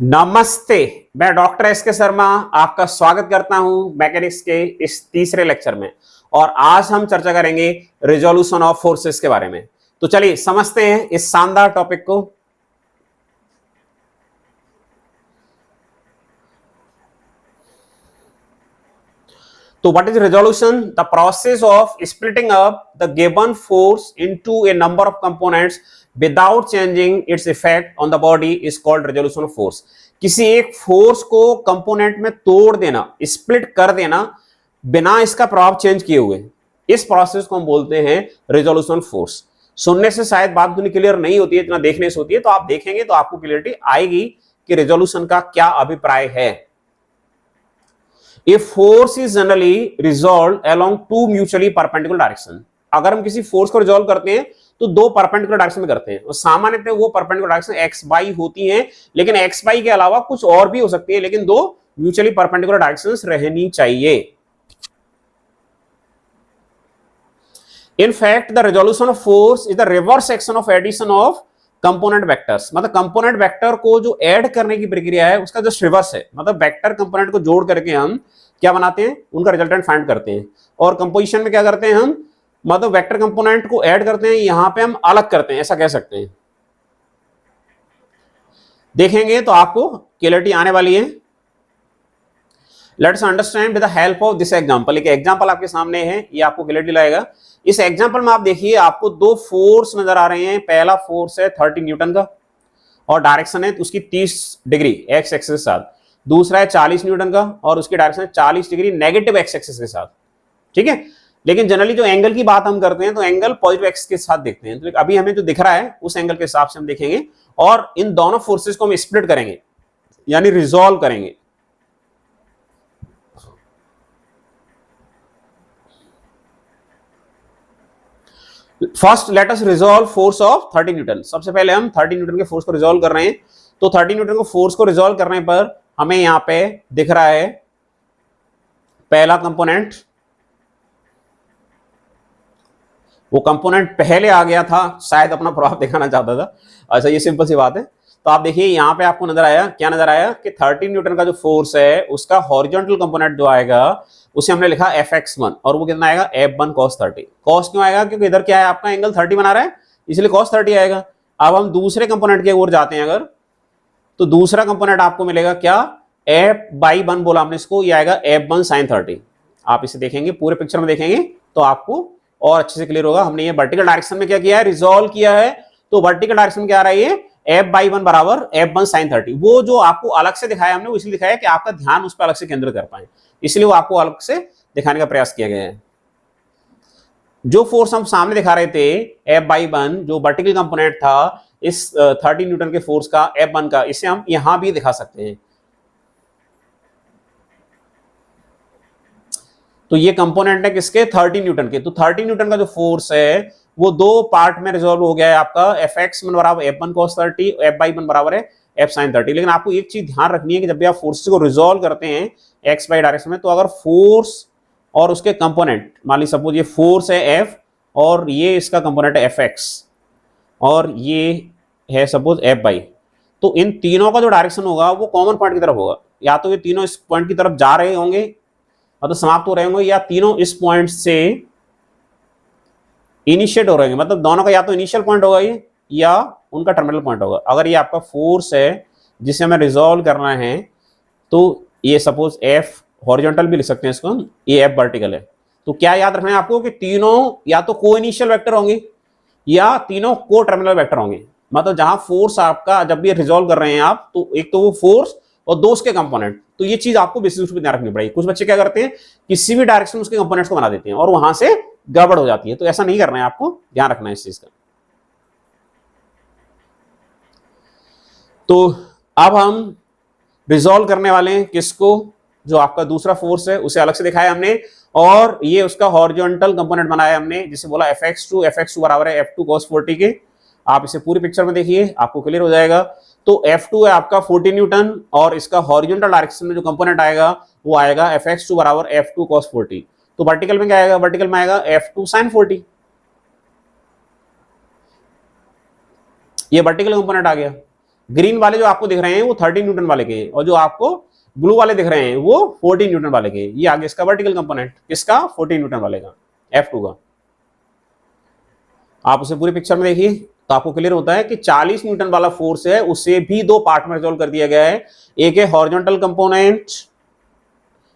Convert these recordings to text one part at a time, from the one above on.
नमस्ते। मैं doctor S के शर्मा आपका स्वागत करता हूं मैकेनिक्स के इस तीसरे लेक्चर में। और आज हम चर्चा करेंगे रिजोल्यूशन ऑफ फोर्सेस के बारे में। तो चलिए समझते हैं इस शानदार टॉपिक को। तो what is resolution? The process of splitting up the given force into A number of components without changing its effect on the body is called resolution of force. किसी एक फोर्स को कंपोनेंट में तोड़ देना, split कर देना बिना इसका प्रभाव चेंज किए हुए, इस प्रोसेस को हम बोलते हैं रिजोल्यूशन फोर्स। सुनने से शायद बात दुनिया क्लियर नहीं होती है, इतना देखने से होती है, तो आप देखेंगे तो आपको क्लियरिटी आएगी कि रिजोल्यूशन का क्या अभिप्राय है। A force is generally resolved along two mutually perpendicular direction। अगर हम किसी फोर्स को रिजॉल्व करते हैं तो दो परपेंडिकुलर डायरेक्शन में करते हैं, और सामान्यतः वो परपेंडिकुलर डायरेक्शन एक्स वाई होती हैं, लेकिन एक्स वाई के अलावा कुछ और भी हो सकती है, लेकिन दो म्यूचुअली परपेंडिकुलर डायरेक्शंस रहनी चाहिए। In fact, the resolution of force is the reverse action of addition of component vectors. मतलब कंपोनेंट वेक्टर को जो ऐड करने की प्रक्रिया है उसका जस्ट रिवर्स है। मतलब वेक्टर कंपोनेंट को जोड़ करके हम क्या बनाते हैं, उनका रिजल्टेंट फाइंड करते हैं। और कंपोजिशन में क्या करते हैं हम, मतलब वेक्टर कंपोनेंट को ऐड करते हैं, यहां पे हम अलग करते हैं, ऐसा कह सकते हैं। देखेंगे तो आपको क्लियरिटी आने वाली है। Let's understand with the help of this example. एक एग्जांपल आपके सामने है, ये आपको क्लियरिटी लाएगा। इस एग्जांपल में आप देखिए, आपको दो फोर्स नजर आ रहे हैं। पहला फोर्स है 30 न्यूटन का और डायरेक्शन है उसकी 30 डिग्री एक्स एक्सिस के साथ। दूसरा है 40 न्यूटन का और उसकी डायरेक्शन है 40 डिग्री नेगेटिव एक्स एक्सिस के साथ। ठीक है, लेकिन जनरली जो एंगल की बात हम करते हैं तो एंगल पॉजिटिव एक्स के साथ देखते हैं। तो अभी हमें जो दिख रहा है उस एंगल के हिसाब से हम देखेंगे और इन दोनों फोर्सेस को हम स्प्लिट करेंगे, यानी रिजॉल्व करेंगे। First let us resolve force of 30 Newton. सबसे पहले हम 30 न्यूटन के फोर्स को रिजॉल्व कर रहे हैं। तो 30 न्यूटन को फोर्स को रिजॉल्व करने पर हमें यहां पे दिख रहा है पहला कंपोनेंट। वो कंपोनेंट पहले आ गया था, शायद अपना प्रभाव दिखाना चाहता था। अच्छा, ये सिंपल सी बात है। तो आप देखिए यहां पे आपको नजर आया, क्या नजर आया कि 30 न्यूटन का जो फोर्स है उसका हॉरिजॉन्टल कंपोनेंट जो आएगा उसे हमने लिखा fx1, और वो कितना आएगा f1 cos 30। cos क्यों आएगा? क्योंकि इधर क्या है, आपका एंगल 30 बना रहा है, इसलिए cos 30 आएगा। अब हम दूसरे कंपोनेंट की ओर जाते हैं अगर, तो दूसरा कंपोनेंट आपको मिलेगा क्या, f/1 बोला हमने इसको, ये आएगा f1 sin 30। आप इसे देखेंगे, पूरे पिक्चर में देखेंगे तो आपको और अच्छे से क्लियर होगा। हमने ये वर्टिकल डायरेक्शन में क्या किया है, रिजॉल्व किया है। तो वर्टिकल डायरेक्शन में क्या आ रहा है, ये f/1 बराबर f1 sin 30। वो जो आपको अलग से दिखाया हमने, वो इसलिए दिखाया कि आपका ध्यान उस पर अलग से केंद्रित कर पाए, इसलिए वो आपको अलग से दिखाने का प्रयास किया गया है। जो फोर्स हम सामने दिखा रहे थे f/1, जो वर्टिकल कंपोनेंट था इस 30 न्यूटन के फोर्स का f1 का, इसे हम यहां भी दिखा सकते हैं। तो ये कंपोनेंट है किसके, 30 न्यूटन के। तो 30 न्यूटन का जो फोर्स है वो दो पार्ट में रिजॉल्व हो गया है आपका। fx1 बराबर f1 cos 30, f/1 बराबर है f sin 30। लेकिन आपको एक चीज ध्यान रखनी है कि जब भी आप फोर्सेस को रिजॉल्व करते हैं एक्स वाई डायरेक्शन में, तो अगर फोर्स और उसके कंपोनेंट, मान ली सपोज ये फोर्स है f और ये इसका कंपोनेंट है fx और ये है सपोज f/, तो इन तीनों का जो डायरेक्शन होगा वो कॉमन पॉइंट की तरफ होगा। या तो ये तीनों इस पॉइंट की तरफ जा रहे होंगे, मतलब समाप्त हो रहे होंगे, या तीनों इस पॉइंट से इनिशिएट हो रहे होंगे। मतलब दोनों का या तो इनिशियल पॉइंट होगा ये, या उनका टर्मिनल पॉइंट होगा। अगर ये आपका फोर्स है जिसे हमें रिजॉल्व करना है, तो ये सपोज f हॉरिजॉन्टल भी लिख सकते हैं इसको, ये f वर्टिकल है। तो क्या याद रखना है आपको कि तीनों या तो को इनिशियल वेक्टर होंगे या तीनों को टर्मिनल वेक्टर होंगे। मतलब जहां फोर्स आपका, जब भी रिजॉल्व कर रहे हैं आप, तो एक तो वो फोर्स और दो उसके कंपोनेंट। तो ये चीज आपको विशेष रूप से ध्यान रखनी पड़ेगी। कुछ बच्चे क्या करते हैं, किसी भी डायरेक्शन में उसके कंपोनेंट्स को बना देते हैं और वहां से गड़बड़ हो जाती है। तो ऐसा नहीं करना है, आपको ध्यान रखना है इस चीज का। तो अब हम रिजॉल्व करने वाले हैं किसको, जो आपका दूसरा फोर्स है उसे अलग से दिखाया हमने, और ये उसका हॉरिजॉन्टल कंपोनेंट बनाया हमने, जिसे बोला fx2 बराबर है f2 cos 40 के। आप इसे पूरी पिक्चर में देखिए, आपको क्लियर हो जाएगा। तो f2 है आपका 40 न्यूटन और इसका हॉरिजॉन्टल डायरेक्शन में जो कंपोनेंट आएगा वो आएगा fx2 बराबर f2 cos 40। तो वर्टिकल में क्या आएगा, वर्टिकल में आएगा f2 sin 40। ये वर्टिकल कंपोनेंट आ गया। ग्रीन वाले जो आपको दिख रहे हैं वो 13 न्यूटन वाले के हैं, और जो आपको ब्लू वाले दिख रहे हैं वो 14 न्यूटन वाले के। ये आगे इसका वर्टिकल कंपोनेंट, किसका? 14 न्यूटन वाले का, F2 का। आप उसे पूरी पिक्चर में देखिए तो आपको क्लियर होता है कि 40 न्यूटन वाला फोर्स है, उसे भी दो पार्ट में रिजॉल्व कर दिया गया है। एक है हॉरिजॉन्टल कंपोनेंट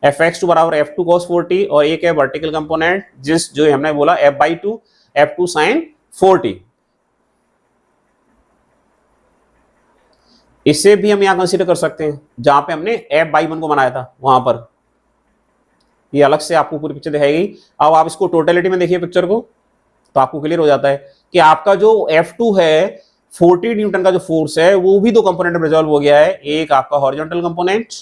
Fx2 बराबर F2 cos 40, और एक है वर्टिकल कंपोनेंट जो हमने बोला F/2 F2 sin 40। इसे भी हम यहां कंसीडर कर सकते हैं, जहां पे हमने F/1 को बनाया था वहां पर। ये अलग से आपको पूरी पिक्चर दिखाएगी। अब आप इसको टोटलिटी में देखिए पिक्चर को, तो आपको क्लियर हो जाता है कि आपका जो F2 है 40 न्यूटन का जो फोर्स है वो भी दो कंपोनेंट में रिजॉल्व हो गया है। एक आपका हॉरिजॉन्टल कंपोनेंट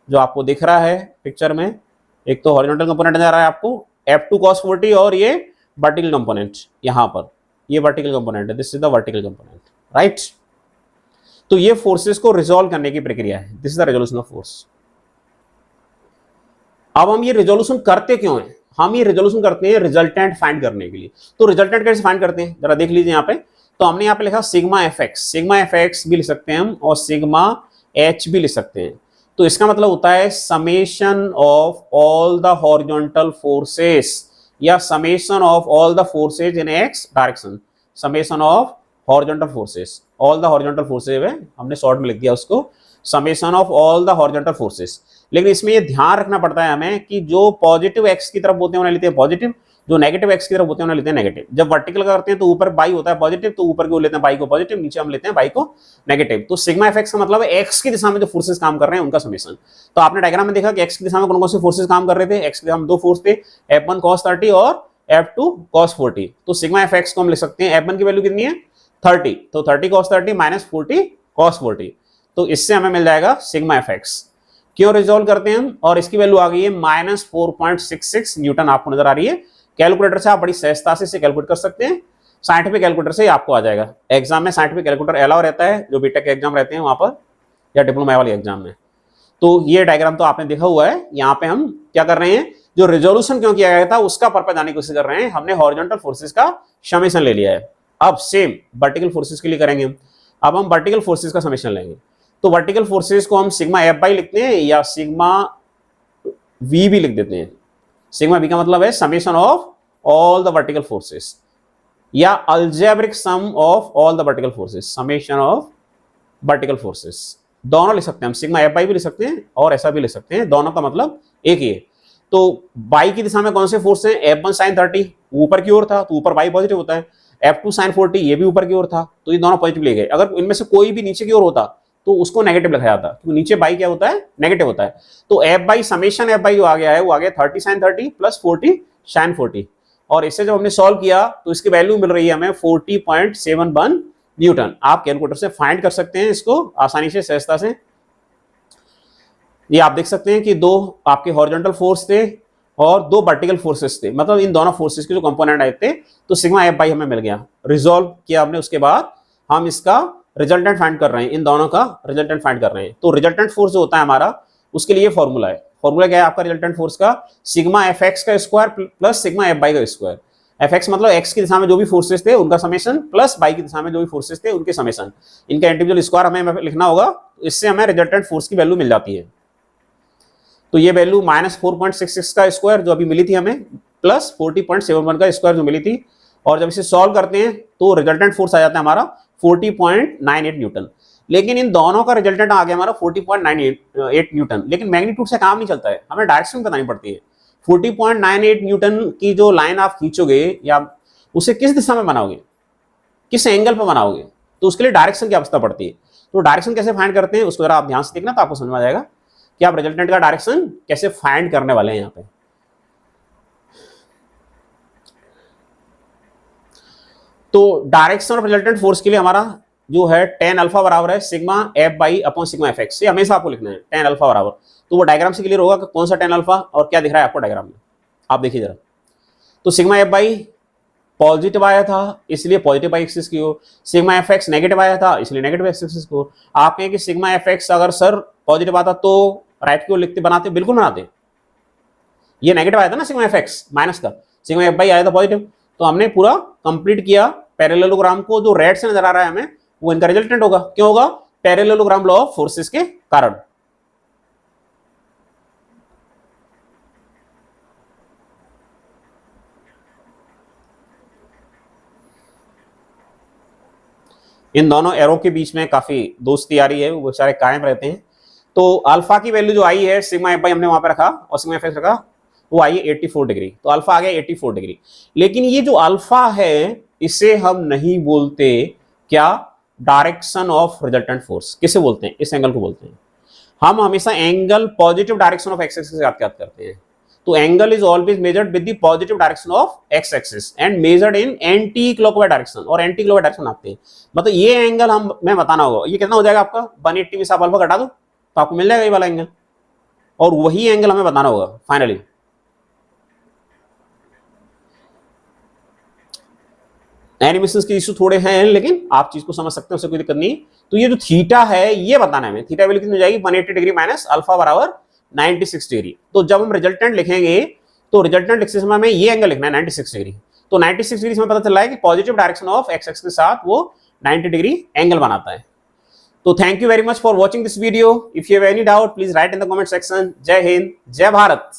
जो आपको दिख रहा है पिक्चर में, एक तो हॉरिजॉन्टल कंपोनेंट नजर आ रहा है आपको F2 cos 40, और ये वर्टिकल कंपोनेंट यहां पर, ये वर्टिकल कंपोनेंट है, this is the vertical component, right. तो ये फोर्सेस को रिजॉल्व करने की प्रक्रिया है, this is the resolution of force. अब हम ये रिजोल्यूशन करते क्यों है? हम ये रिजोल्यूशन करते हैं रिजल्टेंट फाइंड करने के लिए। तो रिजल्टेंट कैसे फाइंड करते हैं जरा देख लीजिए यहाँ पे। तो हमने यहाँ पे लिखा सिग्मा एफ एक्स भी लिख सकते हैं हम, और सिग्मा एच भी लिख सकते हैं। तो इसका मतलब होता है summation of all the horizontal forces, या summation of all the forces in X direction, summation of horizontal forces, all the horizontal forces है, हमने शॉर्ट में लिख दिया उसको, summation of all the horizontal forces. लेकिन इसमें ये ध्यान रखना पड़ता है हमें कि जो पॉजिटिव एक्स की तरफ होते हैं उन्हें लेते हैं पॉजिटिव, जो नेगेटिव एक्स की तरफ होते हैं उन्हें लेते हैं नेगेटिव। जब वर्टिकल करते हैं तो ऊपर बाई होता है पॉजिटिव, तो ऊपर की ओर लेते हैं बाई को पॉजिटिव, नीचे हम लेते हैं बाई को नेगेटिव। तो सिग्मा एफ एक्स का मतलब है एक्स की दिशा में जो फोर्सेस काम कर रहे हैं उनका समेशन। तो आपने डायग्राम में देखा कि एक्स की दिशा में कौन कौन से फोर्सेस काम कर रहे थे। एक्स की दिशा में दो फोर्स थे, F1 cos 30 और F2 cos 40। तो सिग्मा एफ एक्स को हम लिख सकते हैं, F1 की वैल्यू कितनी है 30, तो 30 cos 30 माइनस 40 cos 40। तो इससे हमें मिल जाएगा सिग्मा एफ एक्स। क्यों रिजॉल्व करते हैं हम, और इसकी वैल्यू आ गई है -4.66 न्यूटन आपको नजर आ रही है। कैलकुलेटर से आप बड़ी सहजता से कैलकुलेट कर सकते हैं, साइंटिफिक कैलकुलेटर से आपको आ जाएगा। एग्जाम में साइंटिफिक कैलकुलेटर अलाउ रहता है, जो बीटेक के एग्जाम रहते हैं वहां पर, या डिप्लोमा वाले एग्जाम में। तो ये डायग्राम तो आपने देखा हुआ है। यहाँ पे हम क्या कर रहे हैं, जो रिजोल्यूशन क्यों किया गया था उसका पर्पस जानने की कोशिश कर रहे हैं। हमने हॉरिजॉन्टल फोर्सेस का समेशन ले लिया है। अब सेम वर्टिकल फोर्सेस के लिए करेंगे हम। अब हम वर्टिकल फोर्सेस का समेशन लेंगे। तो वर्टिकल फोर्सेस को हम सिग्मा एफ बाई लिखते हैं, या सिग्मा वी भी लिख देते हैं। सिग्मा वी का मतलब है summation of all the vertical forces, या algebraic sum of all the vertical forces, summation of vertical forces. दोनों लिख सकते हैं हम, सिग्मा एफ बाई भी लिख सकते हैं और ऐसा भी लिख सकते हैं, दोनों का मतलब एक ही है। तो बाई की दिशा में कौन से फोर्स हैं, F1 sin 30 ऊपर की ओर था, तो ऊपर बाई पॉजिटिव होता है। F2 sin 40 ये भी ऊपर की ओर था, तो ये दोनों पॉजिटिव ले गए। अगर इनमें से कोई भी नीचे की ओर होता तो उसको नेगेटिव लिखा जाता, क्योंकि नीचे बाई क्या होता है, नेगेटिव होता है। तो F by summation F by जो आ गया है वो आ गया 30 sin 30 प्लस 40 sin 40, और इससे जब हमने सॉल्व किया तो इसकी वैल्यू मिल रही है हमें 40.71 न्यूटन। आप कैलकुलेटर से फाइंड कर सकते हैं इसको आसानी से, सहजता से। ये आप देख सकते हैं कि दो आपके हॉरिजॉन्टल फोर्स थे और दो वर्टिकल फोर्सेस थे, मतलब इन दोनों फोर्सेस के जो कंपोनेंट आए थे। तो सिग्मा एफ बाई हमें मिल गया, रिजॉल्व किया हमने, उसके बाद हम इसका रिजल्टेंट फाइंड कर रहे हैं, इन दोनों का रिजल्टेंट फाइंड कर रहे हैं। तो रिजल्टेंट फोर्स जो होता है हमारा, उसके लिए फॉर्मूला है। फॉर्मूला क्या है आपका रिजल्टेंट फोर्स का, सिग्मा एफ एक्स का square plus sigma F by का स्क्वायर। एफ एक्स मतलब एक्स की दिशा में जो भी फोर्सेस थे उनका समेशन, प्लस बाई की दिशा में जो भी फोर्सेस थे उनके समेशन। इनका इंडिविजुअल स्क्वायर हमें लिखना होगा, इससे हमें रिजल्टेंट फोर्स की वैल्यू मिल जाती है। तो ये वैल्यू -4.66 का स्क्वायर जो अभी मिली थी हमें, प्लस 40.71 का स्क्वायर जो मिली थी, और जब इसे सॉल्व करते हैं तो रिजल्टेंट फोर्स आ जाता है हमारा 40.98 न्यूटन। लेकिन इन दोनों का रिजल्टेंट आ गया हमारा 40.98 न्यूटन, लेकिन मैग्नीट्यूड से काम नहीं चलता है, हमें डायरेक्शन बतानी पड़ती है। 40.98 न्यूटन की जो लाइन आप खींचोगे, या उसे किस दिशा में बनाओगे, किस एंगल पर बनाओगे, तो उसके लिए डायरेक्शन की आवश्यकता पड़ती है। तो डायरेक्शन कैसे फाइंड करते हैं उसको जरा आप ध्यान से देखना, तो आपको समझ में आ जाएगा कि आप रिजल्टेंट का डायरेक्शन कैसे फाइंड करने वाले हैं यहाँ पे। तो डायरेक्शन ऑफ रिजल्टेंट फोर्स के लिए हमारा जो है tan अल्फा बराबर है sigma F by upon sigma F x. ये हमेशा आपको लिखना है tan अल्फा बराबर। तो वो डायग्राम से क्लियर होगा कि कौन सा tan अल्फा और क्या दिख रहा है आपको डायग्राम में, आप देखिए जरा। तो सिग्मा एफ बाई पॉजिटिव आया था इसलिए पॉजिटिव बाई एक्सिस की ओर, सिग्मा एफ एक्स नेगेटिव आया था इसलिए नेगेटिव एक्सिस की ओर। आप कहें कि सिग्मा एफ एक्स अगर सर पॉजिटिव आता तो राइट की ओर लिखते बनाते, बिल्कुल बनाते। ये नेगेटिव आया था ना सिग्मा एफ एक्स माइनस का, सिग्मा एफ बाई आया था पॉजिटिव, तो हमने पूरा कंप्लीट किया पैरेललोग्राम को। जो रेड से नजर आ रहा है हमें वो इनका रिजल्टेंट होगा। क्यों होगा, पैरेललोग्राम लॉ ऑफ फोर्सेस के कारण। इन दोनों एरो के बीच में काफी दोस्ती आ रही है, वो सारे कायम रहते हैं। तो अल्फा की वैल्यू जो आई है सिग्मा एफ बाई हमने वहां पे रखा और सिग्मा एफ एक्स रखा, वो आई है 84 डिग्री। तो अल्फा आ गया 84 डिग्री। लेकिन ये जो अल्फा है इसे हम नहीं बोलते क्या, डायरेक्शन ऑफ रिजल्टेंट फोर्स। किसे बोलते हैं, इस एंगल को बोलते हैं। हम हमेशा angle positive direction of x axis के साथ क्या करते हैं, तो angle is always measured with the positive direction of x axis and measured in anti clockwise direction, और एंटी क्लॉकवाइज डायरेक्शन आते हैं। मतलब ये एंगल हम मैं बताना होगा, ये कितना हो जाएगा आपका 180 में से आप अल्फा घटा दो तो आपको मिल जाएगा ये वाला एंगल, और वही एंगल हमें बताना होगा फाइनली। एनिमेशंस के इशू थोड़े हैं लेकिन आप चीज को समझ सकते हैं, उससे कोई दिक्कत नहीं। तो ये जो थीटा है ये बताना है हमें, थीटा वैल्यू कितनी हो जाएगी 180 डिग्री माइनस अल्फा बराबर 96 डिग्री। तो जब हम रिजल्टेंट लिखेंगे तो रिजल्टेंट लिखते समय हमें ये एंगल लिखना है 96 डिग्री। तो 96 डिग्री से हमें पता चल रहा है कि positive direction of x axis के साथ वो 90 डिग्री एंगल बनाता है। तो thank you very much for watching this video. If you have any doubt please right in the comment section. जय हिंद, जय भारत।